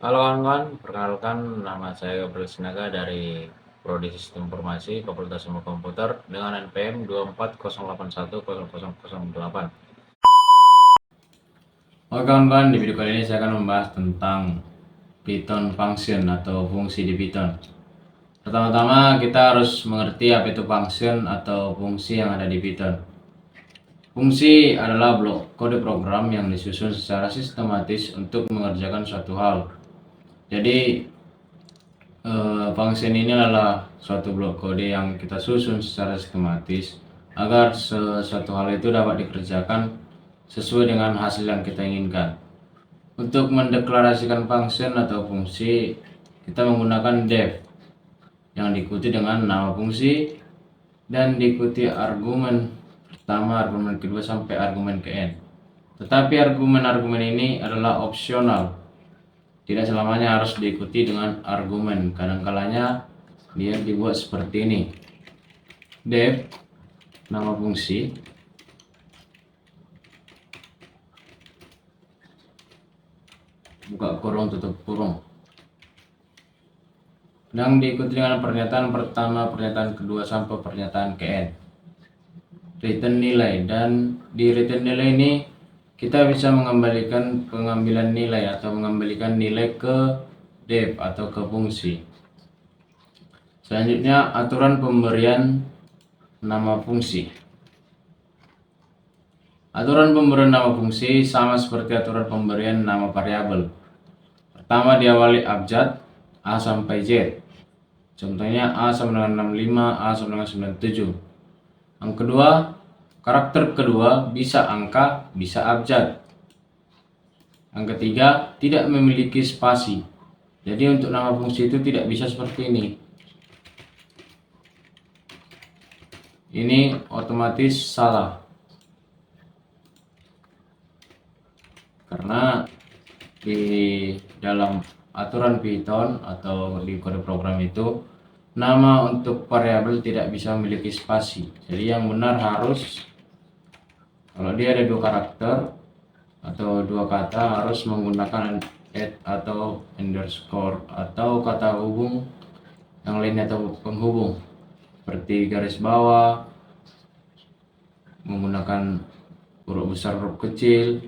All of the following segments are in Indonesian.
Halo kawan-kawan, perkenalkan nama saya Gabriel Sinaga dari Prodi Sistem Informasi Fakultas Ilmu Komputer dengan NPM 240810008. Oke kawan-kawan, di video kali ini saya akan membahas tentang Python function atau fungsi di Python. Pertama-tama kita harus mengerti apa itu function atau fungsi yang ada di Python. Fungsi adalah blok kode program yang disusun secara sistematis untuk mengerjakan suatu hal. Jadi function ini adalah suatu blok kode yang kita susun secara sistematis agar sesuatu hal itu dapat dikerjakan sesuai dengan hasil yang kita inginkan. Untuk mendeklarasikan function atau fungsi, kita menggunakan def yang diikuti dengan nama fungsi dan diikuti argumen pertama, argumen kedua sampai argumen ke n. Tetapi argumen-argumen ini adalah opsional. Tidak selamanya harus diikuti dengan argumen. Kadang-kalanya dia dibuat seperti ini. Def nama fungsi buka kurung tutup kurung dan diikuti dengan pernyataan pertama, pernyataan kedua sampai pernyataan ke n. Return nilai, dan di return nilai ini kita bisa mengembalikan pengambilan nilai atau mengembalikan nilai ke def atau ke fungsi. Selanjutnya aturan pemberian nama fungsi. Aturan pemberian nama fungsi sama seperti aturan pemberian nama variabel. Pertama diawali abjad A sampai Z. Contohnya A sama dengan 65, A sama dengan 97. Yang kedua, karakter kedua bisa angka, bisa abjad. Yang ketiga, tidak memiliki spasi. Jadi untuk nama fungsi itu tidak bisa seperti ini. Ini otomatis salah. Karena di dalam aturan Python atau di kode program itu, nama untuk variabel tidak bisa memiliki spasi. Jadi yang benar harus, kalau dia ada dua karakter atau dua kata, harus menggunakan add atau underscore atau kata hubung yang lainnya atau penghubung seperti garis bawah, menggunakan huruf besar, huruf kecil.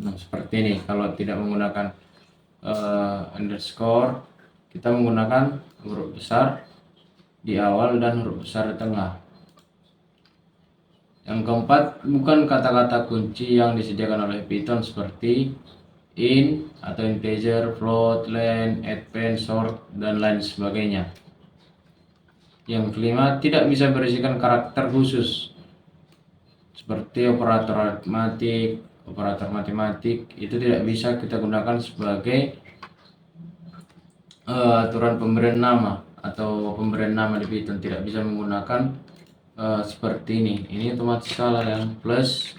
Nah, seperti ini. Kalau tidak menggunakan underscore, kita menggunakan huruf besar di awal dan huruf besar di tengah. Yang keempat, bukan kata-kata kunci yang disediakan oleh Python seperti int atau integer, float, len, append, sort, dan lain sebagainya. Yang kelima, tidak bisa berisikan karakter khusus seperti operator aritmatik, operator matematik. Itu tidak bisa kita gunakan sebagai aturan pemberian nama atau pemberian nama di Python. Tidak bisa menggunakan seperti ini. Ini otomatis salah, yang plus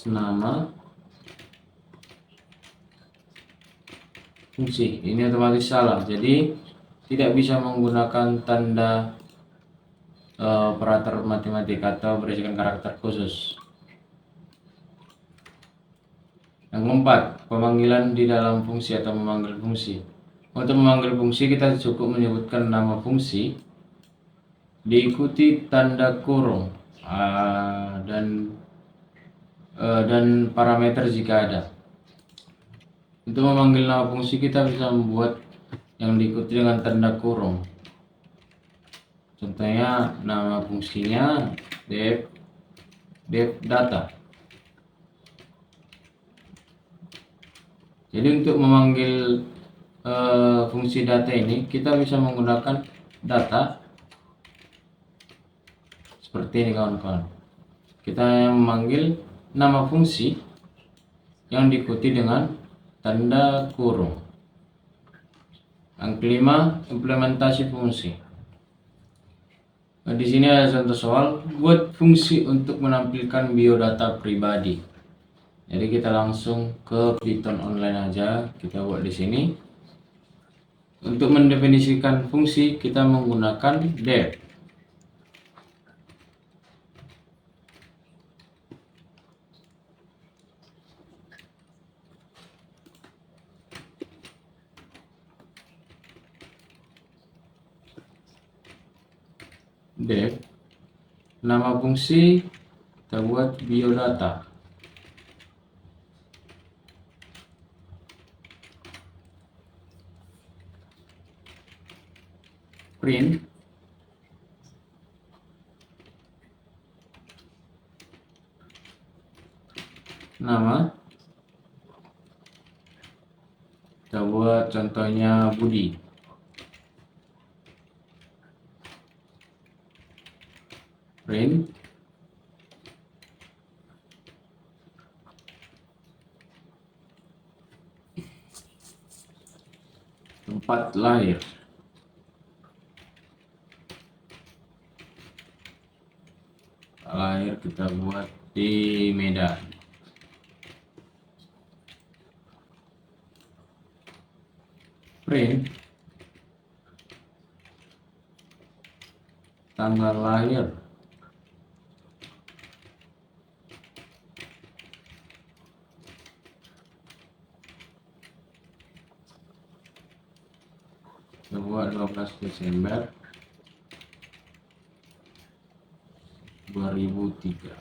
nama fungsi, ini otomatis salah. Jadi tidak bisa menggunakan tanda operator matematik atau berisikan karakter khusus. Yang keempat, pemanggilan di dalam fungsi atau memanggil fungsi. Untuk memanggil fungsi kita cukup menyebutkan nama fungsi diikuti tanda kurung dan parameter jika ada. Untuk memanggil nama fungsi kita bisa membuat yang diikuti dengan tanda kurung. Contohnya nama fungsinya def data. Jadi untuk memanggil fungsi data ini kita bisa menggunakan data seperti ini kawan-kawan. Kita memanggil nama fungsi yang diikuti dengan tanda kurung. Yang kelima, implementasi fungsi. Nah, di sini ada contoh soal, buat fungsi untuk menampilkan biodata pribadi. Jadi kita langsung ke Python online aja, kita buat di sini. Untuk mendefinisikan fungsi kita menggunakan def. Def, nama fungsi kita buat biodata. Print nama, kita buat contohnya Budi. Print tempat lahir. Lahir kita buat di Medan. Print tanggal lahir. Kita buat 12 Desember 2003.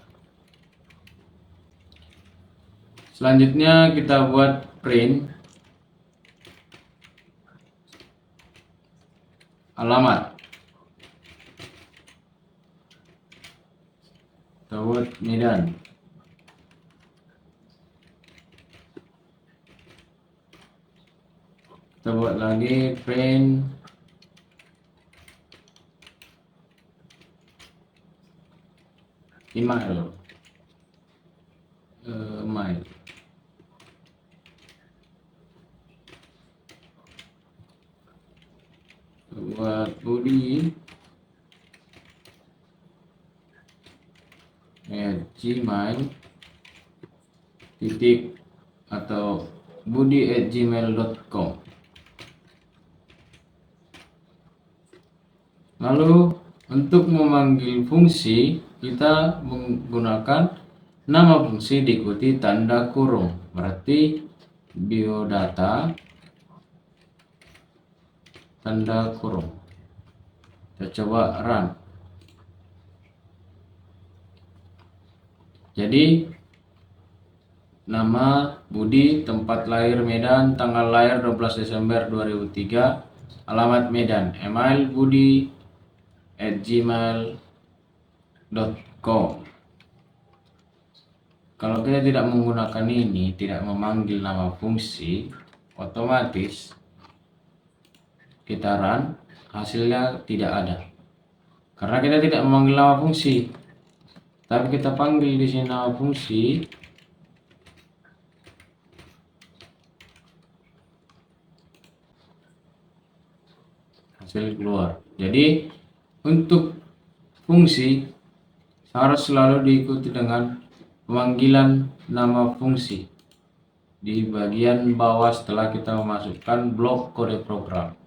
Selanjutnya kita buat print alamat. Kita buat Medan. Kita buat lagi print email. Email. Buat Budi @gmail titik atau budi@gmail.com. Lalu untuk memanggil fungsi kita menggunakan nama fungsi diikuti tanda kurung, berarti biodata tanda kurung. Kita coba run. Jadi nama Budi, tempat lahir Medan, tanggal lahir 12 Desember 2003, alamat Medan, email budi@gmail.com. Kalau kita tidak menggunakan ini, tidak memanggil nama fungsi, otomatis kita run, hasilnya tidak ada. Karena kita tidak memanggil nama fungsi. Tapi kita panggil di sini nama fungsi, hasil keluar. Jadi untuk fungsi harus selalu diikuti dengan pemanggilan nama fungsi di bagian bawah setelah kita memasukkan blok kode program.